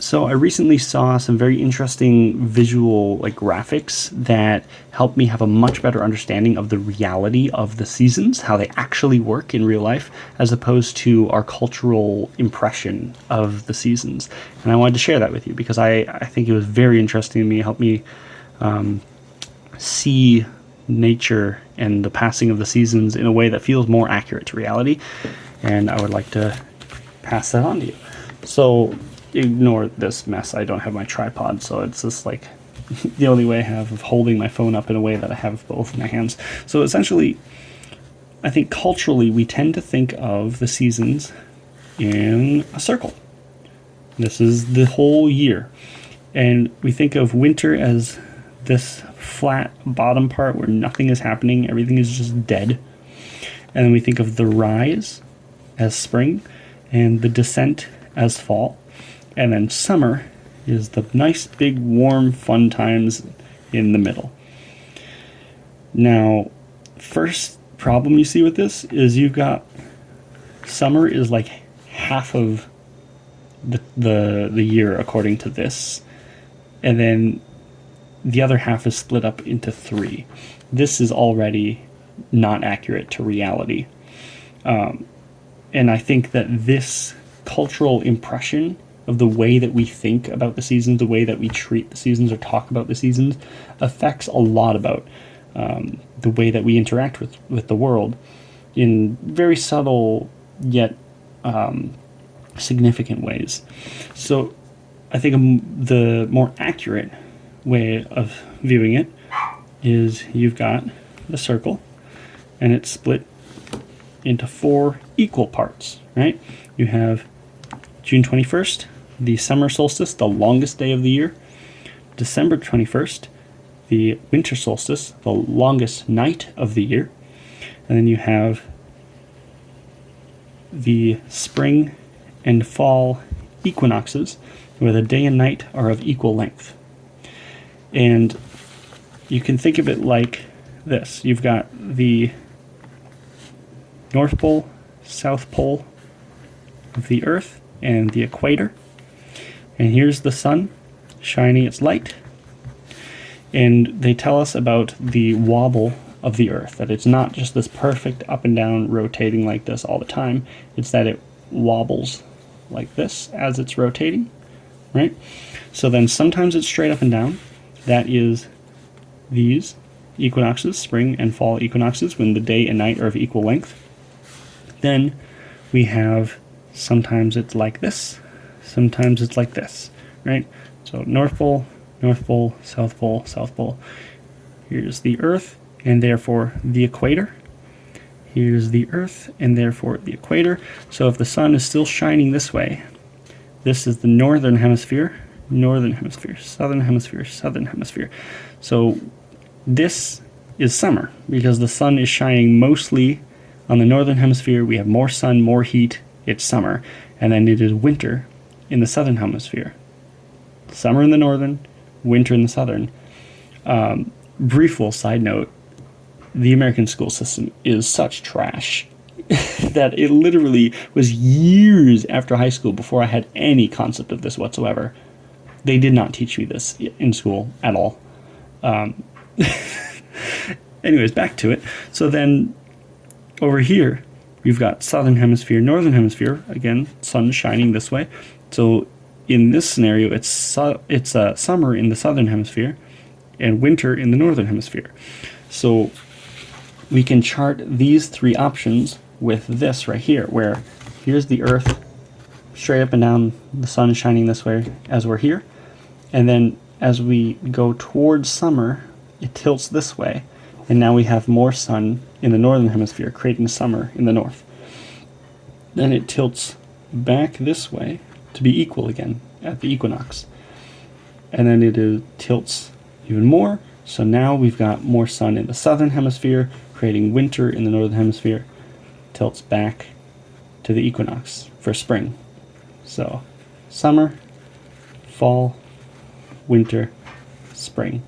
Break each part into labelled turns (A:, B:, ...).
A: So I recently saw some very interesting visual graphics that helped me have a much better understanding of the reality of the seasons, how they actually work in real life, as opposed to our cultural impression of the seasons. And I wanted to share that with you because I think it was very interesting to me. It helped me see nature and the passing of the seasons in a way that feels more accurate to reality. And I would like to pass that on to you. So ignore this mess. I don't have my tripod, so it's just the only way I have of holding my phone up in a way that I have both in my hands. So essentially, I think culturally we tend to think of the seasons in a circle. This is the whole year. And we think of winter as this flat bottom part where nothing is happening, everything is just dead. And then we think of the rise as spring and the descent as fall. And then summer is the nice, big, warm, fun times in the middle. Now, first problem you see with this is you've got summer is like half of the year according to this. And then the other half is split up into three. This is already not accurate to reality. And I think that this cultural impression of the way that we think about the seasons, the way that we treat the seasons or talk about the seasons, affects a lot about the way that we interact with the world in very subtle yet significant ways. So I think the more accurate way of viewing it is you've got the circle and it's split into 4 equal parts, right? You have June 21st, the summer solstice, the longest day of the year. December 21st, the winter solstice, the longest night of the year. And then you have the spring and fall equinoxes, where the day and night are of equal length. And you can think of it like this. You've got the North Pole, South Pole of the Earth, and the equator. And here's the sun shining its light. And they tell us about the wobble of the Earth, that it's not just this perfect up and down rotating like this all the time. It's that it wobbles like this as it's rotating, right? So then sometimes it's straight up and down. That is these equinoxes, spring and fall equinoxes, when the day and night are of equal length. Then we have sometimes it's like this, sometimes it's like this, right? So North Pole, South Pole, South Pole. Here's the Earth, and therefore the equator. Here's the Earth, and therefore the equator. So if the sun is still shining this way, this is the northern hemisphere, southern hemisphere, southern hemisphere. So this is summer, because the sun is shining mostly on the northern hemisphere. We have more sun, more heat, it's summer. And then it is winter in the southern hemisphere. Summer in the northern, winter in the southern. Brief little side note, the American school system is such trash that it literally was years after high school before I had any concept of this whatsoever. They did not teach me this in school at all. Anyways, back to it. So then over here, we've got southern hemisphere, northern hemisphere. Again, sun shining this way. So in this scenario, it's summer in the southern hemisphere and winter in the northern hemisphere. So we can chart these 3 options with this right here, where here's the Earth straight up and down, the sun is shining this way as we're here. And then as we go towards summer, it tilts this way. And now we have more sun in the northern hemisphere, creating summer in the north. Then it tilts back this way to be equal again at the equinox. And then it tilts even more. So now we've got more sun in the southern hemisphere, creating winter in the northern hemisphere. Tilts back to the equinox for spring. So summer, fall, winter, spring.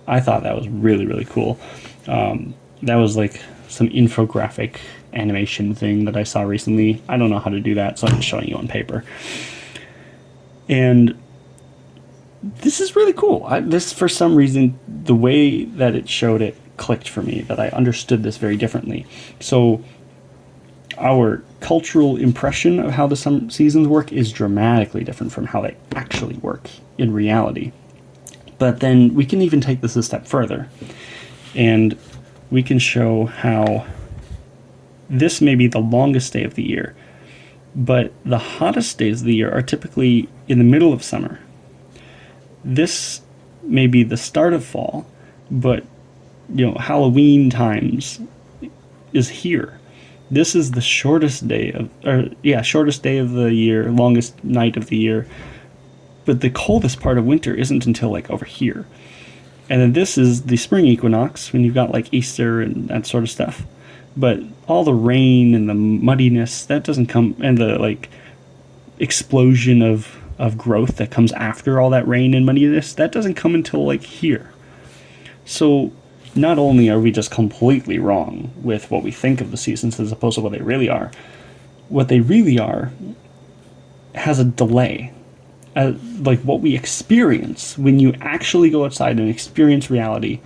A: I thought that was really, really cool. That was like some infographic animation thing that I saw recently. I don't know how to do that, so I'm just showing you on paper. And this is really cool. This, for some reason, the way that it showed it clicked for me, that I understood this very differently. So our cultural impression of how the seasons work is dramatically different from how they actually work in reality. But then we can even take this a step further, and we can show how this may be the longest day of the year, but the hottest days of the year are typically in the middle of summer. This may be the start of fall, but Halloween times is here. This is the shortest day of the year, longest night of the year. But the coldest part of winter isn't until like over here. And then this is the spring equinox, when you've got like Easter and that sort of stuff. But all the rain and the muddiness, that doesn't come, and the like explosion of growth that comes after all that rain and muddiness, that doesn't come until like here. So not only are we just completely wrong with what we think of the seasons as opposed to what they really are has a delay. Like what we experience when you actually go outside and experience reality,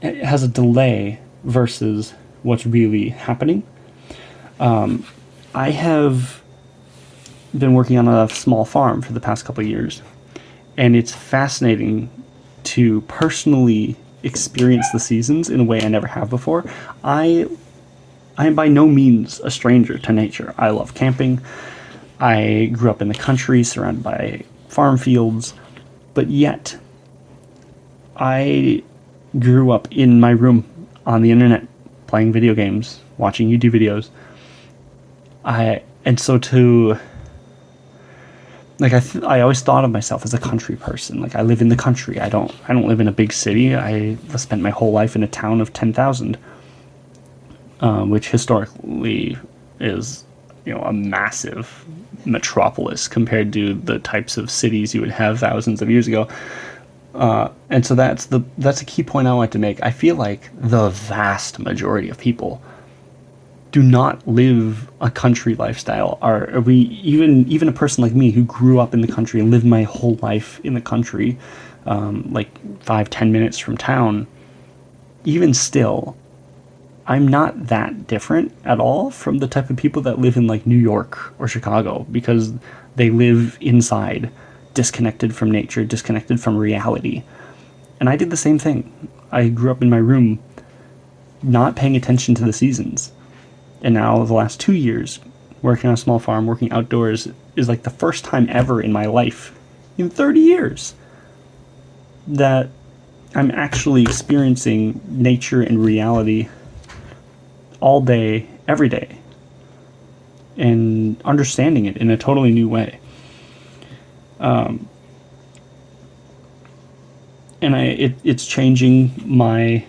A: it has a delay versus what's really happening. I have been working on a small farm for the past couple of years, and it's fascinating to personally experience the seasons in a way I never have before. I am by no means a stranger to nature. I love camping. I grew up in the country surrounded by farm fields, but yet I grew up in my room on the internet playing video games, watching YouTube videos. I always thought of myself as a country person. Like, I live in the country. I don't live in a big city. I spent my whole life in a town of 10,000, which historically is, a massive metropolis compared to the types of cities you would have thousands of years ago. And so that's a key point I want to make. I feel like the vast majority of people do not live a country lifestyle. Are we even a person like me who grew up in the country and lived my whole life in the country, like 5-10 minutes from town, even still, I'm not that different at all from the type of people that live in like New York or Chicago, because they live inside, disconnected from nature, disconnected from reality. And I did the same thing. I grew up in my room, not paying attention to the seasons. And now the last 2 years, working on a small farm, working outdoors, is like the first time ever in my life, in 30 years, that I'm actually experiencing nature and reality all day, every day, and understanding it in a totally new way. And it's changing my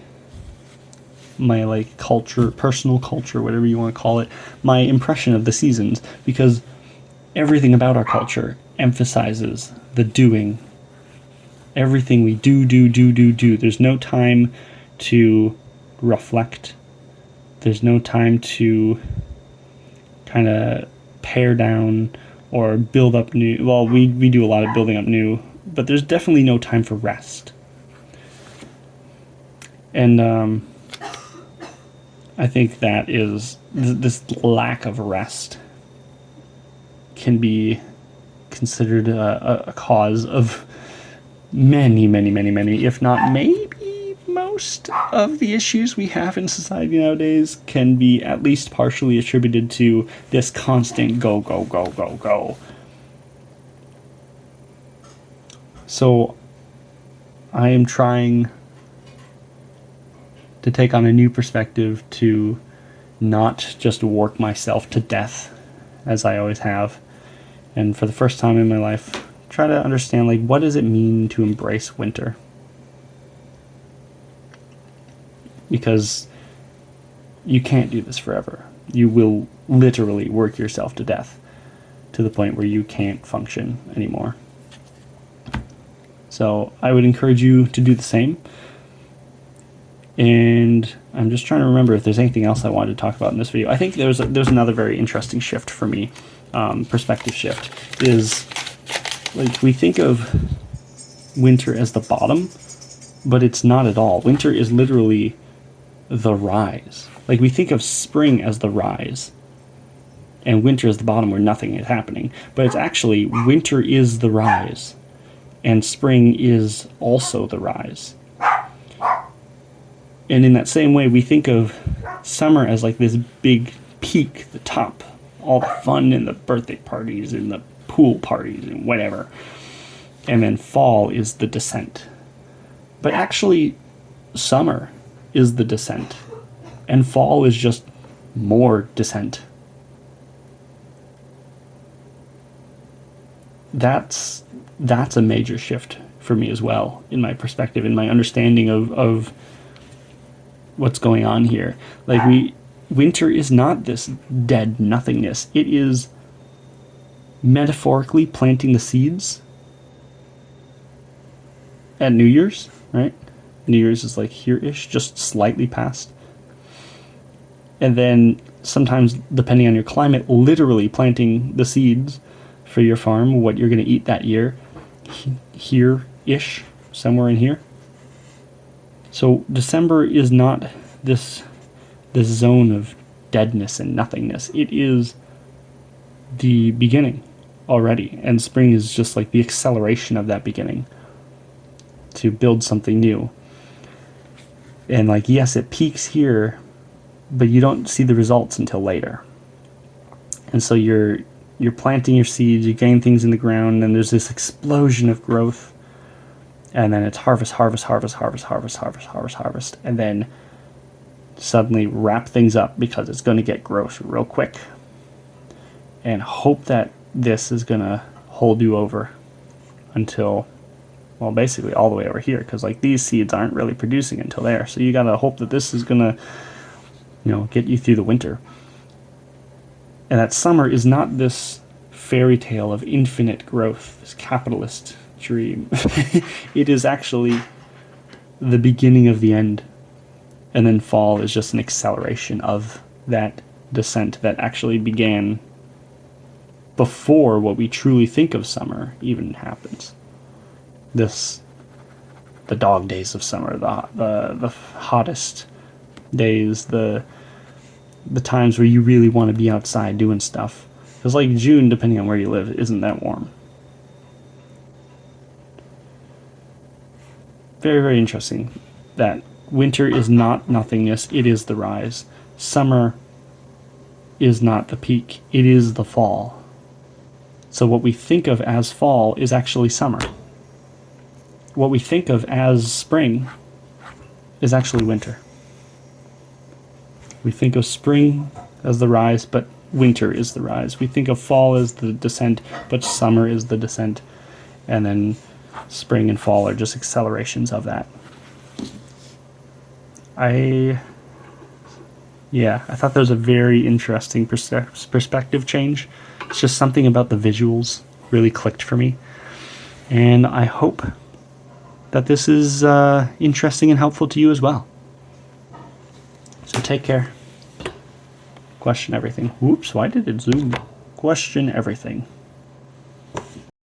A: like culture, personal culture, whatever you want to call it, my impression of the seasons, because everything about our culture emphasizes the doing. Everything we do. There's no time to reflect. There's no time to kind of pare down or build up new. Well, we do a lot of building up new, but there's definitely no time for rest. And I think that is this lack of rest can be considered a cause of many, if not maybe most of the issues we have in society nowadays can be at least partially attributed to this constant go. So I am trying to take on a new perspective, to not just work myself to death as I always have, and for the first time in my life try to understand, like, what does it mean to embrace winter? Because you can't do this forever. You will literally work yourself to death to the point where you can't function anymore. So I would encourage you to do the same. And I'm just trying to remember if there's anything else I wanted to talk about in this video. I think there's another very interesting shift for me, perspective shift, is Like, we think of winter as the bottom, but it's not at all. Winter is literally the rise. Like, we think of spring as the rise, and winter is the bottom where nothing is happening. But it's actually, winter is the rise, and spring is also the rise. And in that same way, we think of summer as like this big peak, the top, all the fun and the birthday parties and the pool parties and whatever. And then fall is the descent. But actually, summer is the descent, and fall is just more descent. That's a major shift for me as well, in my perspective, in my understanding of what's going on here. Like, winter is not this dead nothingness. It is metaphorically planting the seeds at New Year's, right? New Year's is like here-ish, just slightly past. And then sometimes, depending on your climate, literally planting the seeds for your farm, what you're going to eat that year, here-ish, somewhere in here. So December is not this zone of deadness and nothingness. It is the beginning already, and spring is just like the acceleration of that beginning to build something new. And like, yes, it peaks here, but you don't see the results until later. And so you're planting your seeds, you gain things in the ground, and there's this explosion of growth. And then it's harvest, and then suddenly wrap things up because it's going to get gross real quick. And hope that this is going to hold you over until, well, basically all the way over here, because like these seeds aren't really producing until there. So you got to hope that this is going to, get you through the winter. And that summer is not this fairy tale of infinite growth, this capitalist dream. It is actually the beginning of the end. And then fall is just an acceleration of that descent that actually began before what we truly think of summer even happens. The dog days of summer, the hottest days, the times where you really want to be outside doing stuff. Because like June, depending on where you live, isn't that warm. Very, very interesting that winter is not nothingness, it is the rise. Summer is not the peak, it is the fall. So what we think of as fall is actually summer. What we think of as spring is actually winter. We think of spring as the rise, but winter is the rise. We think of fall as the descent, but summer is the descent. And then spring and fall are just accelerations of that. I thought that was a very interesting perspective change. It's just something about the visuals really clicked for me. And I hope that this is interesting and helpful to you as well. So take care. Question everything. Whoops, why did it zoom? Question everything.